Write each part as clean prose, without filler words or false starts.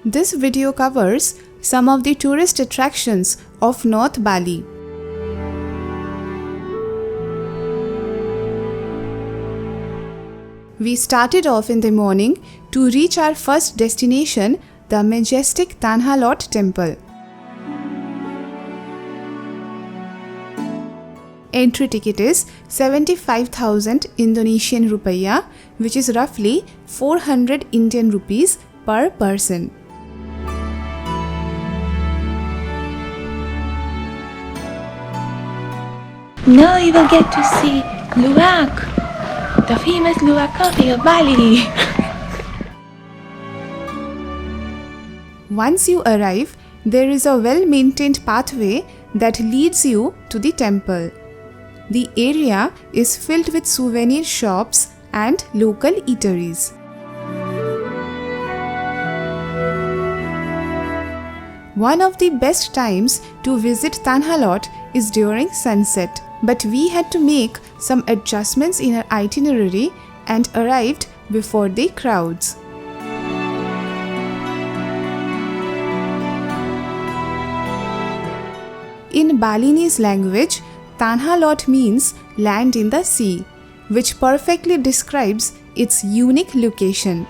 This video covers some of the tourist attractions of North Bali. We started off in the morning to reach our first destination, the majestic Tanah Lot Temple. Entry ticket is 75,000 Indonesian rupiah, which is roughly 400 Indian rupees per person. Now you will get to see luwak, the famous luwak coffee of Bali. Once you arrive, there is a well-maintained pathway that leads you to the temple. The area is filled with souvenir shops and local eateries. One of the best times to visit Tanah Lot is during sunset, but we had to make some adjustments in our itinerary and arrived before the crowds. In Balinese language, Tanah Lot means land in the sea, which perfectly describes its unique location.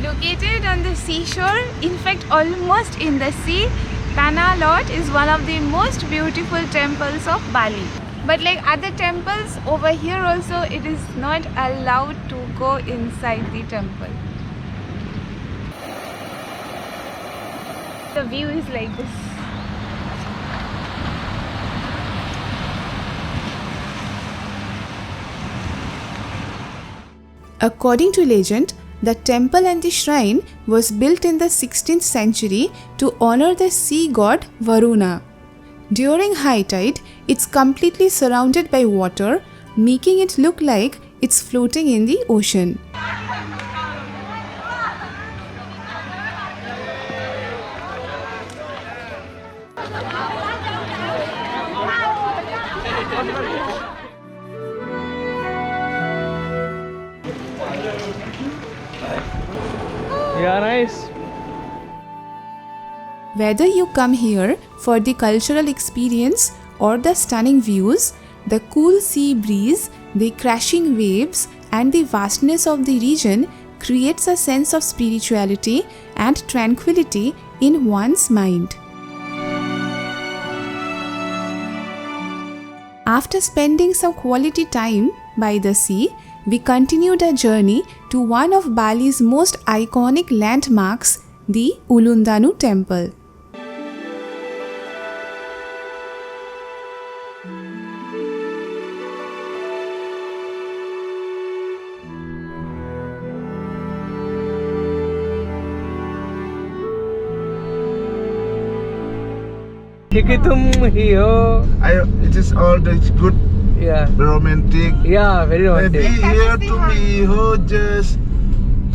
Located on the seashore, in fact almost in the sea, Tanah Lot is one of the most beautiful temples of Bali. But like other temples, over here also it is not allowed to go inside the temple. The view is like this. According to legend, the temple and the shrine was built in the 16th century to honor the sea god Varuna. During high tide, it's completely surrounded by water, making it look like it's floating in the ocean. Yeah, nice. Whether you come here for the cultural experience or the stunning views, the cool sea breeze, the crashing waves, and the vastness of the region creates a sense of spirituality and tranquility in one's mind. After spending some quality time by the sea, we continued our journey to one of Bali's most iconic landmarks, the Ulun Danu Temple. It is all this good, romantic. Yeah, very romantic. Maybe here to me who just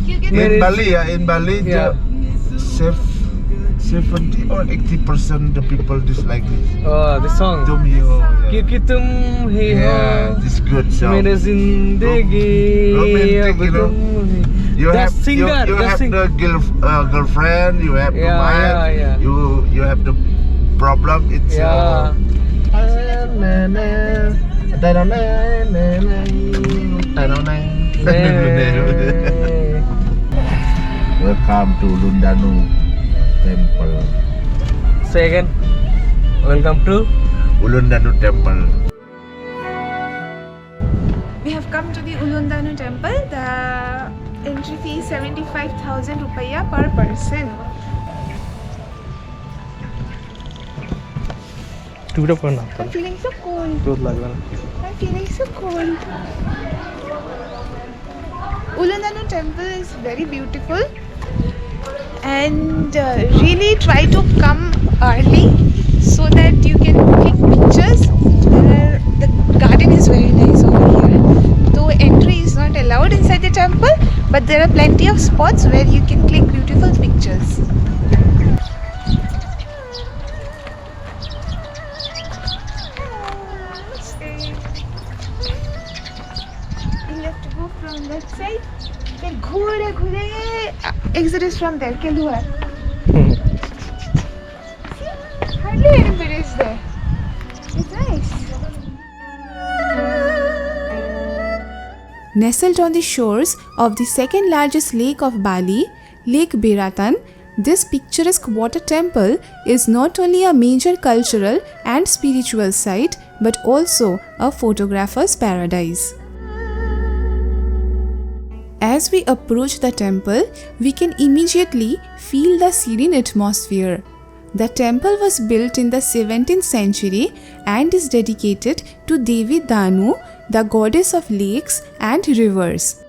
in Bali, Yeah. 70 or 80% the people dislike this. Oh, the song. To me, Yeah, this good song. Romantic, you know. You The have singer, you the have sing- the girlfriend. You have the Yeah, wife. yeah. You have the problem. It's Yeah. Welcome to Ulun Danu Temple. Say again. Welcome to Ulun Danu Temple. We have come to the Ulun Danu Temple. The entry fee is 75,000 rupiah per person. I'm feeling so cold. I'm feeling so cold. Ulun Danu Temple is very beautiful, and really try to come early so that you can click pictures. The garden is very nice over here. Though entry is not allowed inside the temple, but but there are plenty of spots where you can click beautiful pictures. You have to go from that side. Then exit is from there. Keluar. See? Hardly anybody is there. It's nice. Nestled on the shores of the second largest lake of Bali, Lake Beratan, this picturesque water temple is not only a major cultural and spiritual site but also a photographer's paradise. As we approach the temple, we can immediately feel the serene atmosphere. The temple was built in the 17th century and is dedicated to Devi Danu, the goddess of lakes and rivers.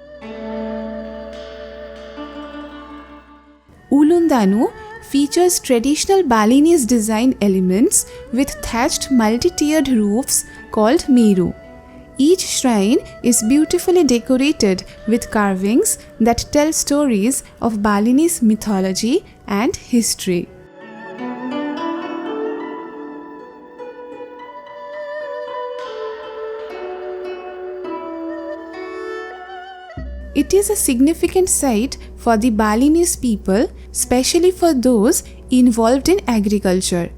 Ulun Danu features traditional Balinese design elements with thatched multi-tiered roofs called meru. Each shrine is beautifully decorated with carvings that tell stories of Balinese mythology and history. It is a significant site for the Balinese people, especially for those involved in agriculture.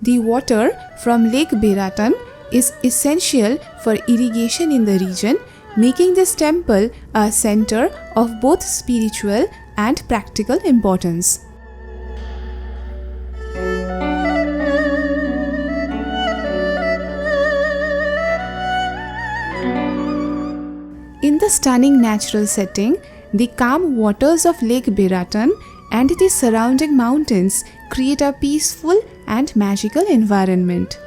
The water from Lake Beratan is essential for irrigation in the region, making this temple a center of both spiritual and practical importance. In the stunning natural setting, the calm waters of Lake Beratan and the surrounding mountains create a peaceful and magical environment.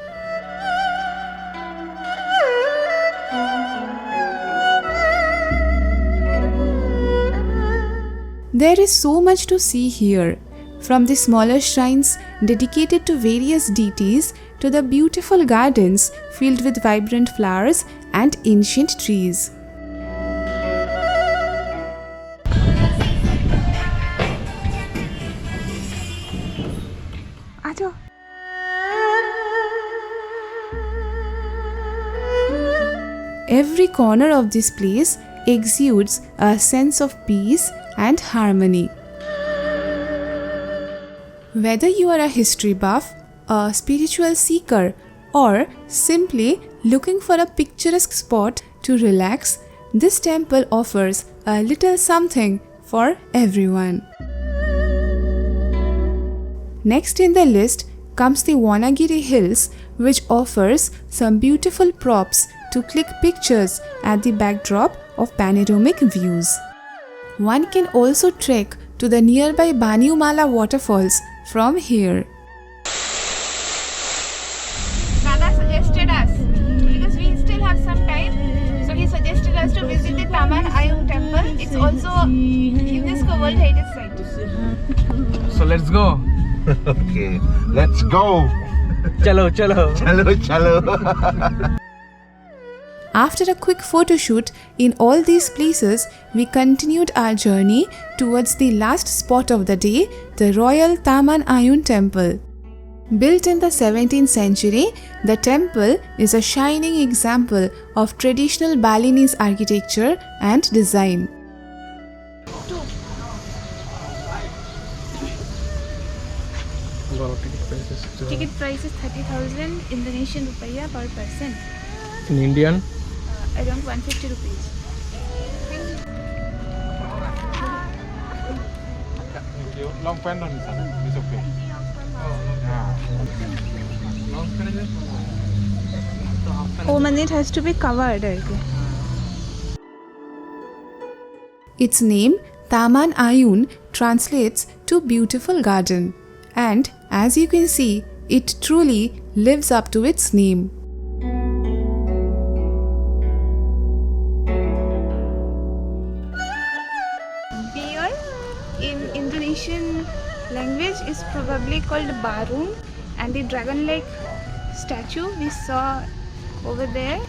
There is so much to see here, from the smaller shrines dedicated to various deities to the beautiful gardens filled with vibrant flowers and ancient trees. Every corner of this place exudes a sense of peace and harmony. Whether you are a history buff, a spiritual seeker, or simply looking for a picturesque spot to relax, this temple offers a little something for everyone. Next in the list comes the Vanagiri Hills, which offers some beautiful props to click pictures at the backdrop of panoramic views. One can also trek to the nearby Baniumala waterfalls from here. Dada suggested us, because we still have some time, so he suggested us to visit the Taman Ayun Temple. It's also UNESCO World Heritage Site. So let's go. Okay, let's go. Chalo, chalo. Chalo, chalo. After a quick photo shoot in all these places, we continued our journey towards the last spot of the day, the Royal Taman Ayun Temple. Built in the 17th century, the temple is a shining example of traditional Balinese architecture and design. Ticket price is 30,000 Indonesian rupiah per person. In Indian? Around 150 rupees. Long pant on it's okay. Oh man, it has to be covered. Its name, Taman Ayun, translates to beautiful garden. And as you can see, it truly lives up to its name. Beer in Indonesian language is probably called barung, and the dragon-like statue we saw over there,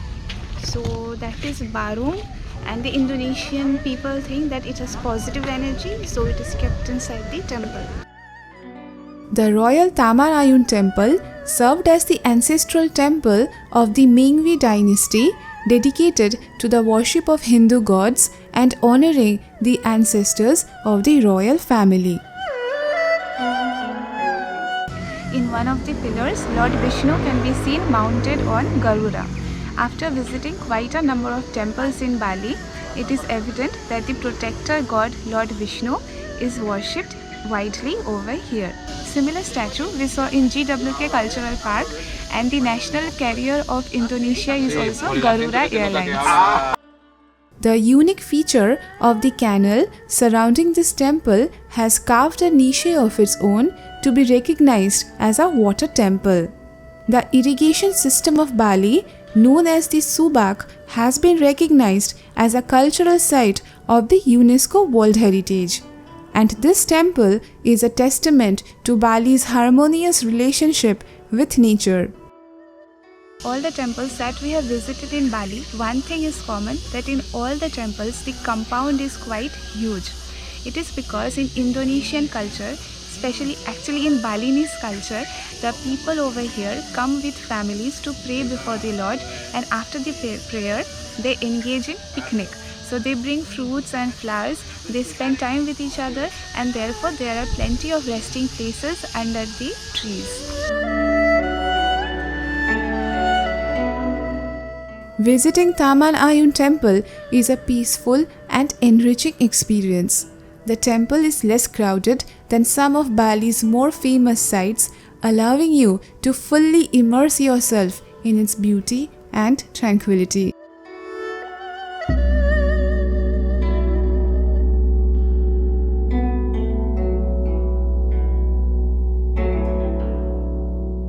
so that is barung. and the Indonesian people think that it has positive energy, so it is kept inside the temple. The royal Taman Ayun Temple served as the ancestral temple of the Mingwi dynasty, dedicated to the worship of Hindu gods and honoring the ancestors of the royal family. In one of the pillars, Lord Vishnu can be seen mounted on Garuda. After visiting quite a number of temples in Bali, it is evident that the protector god Lord Vishnu is worshipped widely over here. Similar statue we saw in GWK Cultural Park, and the national carrier of Indonesia is also Garuda Airlines. The unique feature of the canal surrounding this temple has carved a niche of its own to be recognized as a water temple. The irrigation system of Bali, known as the Subak, has been recognized as a cultural site of the UNESCO World Heritage. And this temple is a testament to Bali's harmonious relationship with nature. All the temples that we have visited in Bali, one thing is common, that in all the temples the compound is quite huge. It is because in Indonesian culture, actually in Balinese culture, the people over here come with families to pray before the Lord, and after the prayer they engage in picnic. So they bring fruits and flowers, they spend time with each other, and therefore there are plenty of resting places under the trees. Visiting Taman Ayun Temple is a peaceful and enriching experience. The temple is less crowded than some of Bali's more famous sites, allowing you to fully immerse yourself in its beauty and tranquility.